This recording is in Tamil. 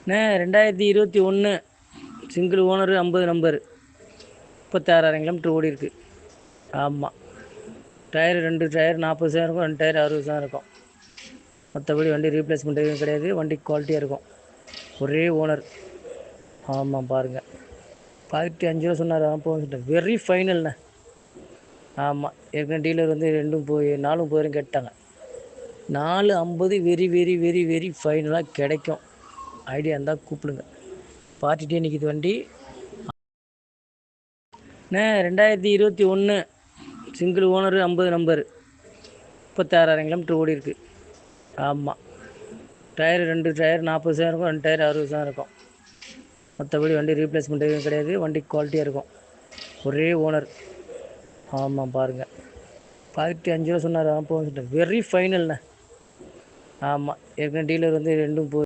அண்ணே 2021 சிங்கிள் ஓனரு 50 நம்பர் 36,000 கிலோமீட்டர் ஓடி இருக்கு. ஆமாம், டயர் 2 டயர் 40,000 இருக்கும், 2 டயர் 60,000 இருக்கும். மற்றபடி வண்டி ரீப்ளேஸ்மெண்ட் எதுவும் கிடையாது. வண்டி குவாலிட்டியாக இருக்கும். ஒரே ஓனர். ஆமாம், பாருங்கள். 15 ரூபா சொன்னார். போக வெரி ஃபைனல்ண்ணே. ஆமாம், ஏற்கனவே டீலர் வந்து 4 வரைக்கும் கேட்டாங்க. 450 வெரி வெரி வெரி வெரி ஃபைனலாக கிடைக்கும். ஐடியா இருந்தால் கூப்பிடுங்க. பார்ட்டிகிட்டே நிற்கிது வண்டி. அண்ணே 2021 சிங்கிள் ஓனரு 50 நம்பர் 36,000 கிலோமீட்டர் ஓடி இருக்கு. ஆமாம், டயர் 2 டயர் 40,000 இருக்கும், 2 டயர் 60,000 இருக்கும். மற்றபடி வண்டி ரீப்ளேஸ்மெண்ட் எதுவும் கிடையாது. வண்டி குவாலிட்டியாக இருக்கும். ஒரே ஓனர். ஆமாம், பாருங்கள். 15 ரூபா சொன்னார். போக வெரி ஃபைனல்ண்ணே. ஆமாம், ஏற்கனவே டீலர் வந்து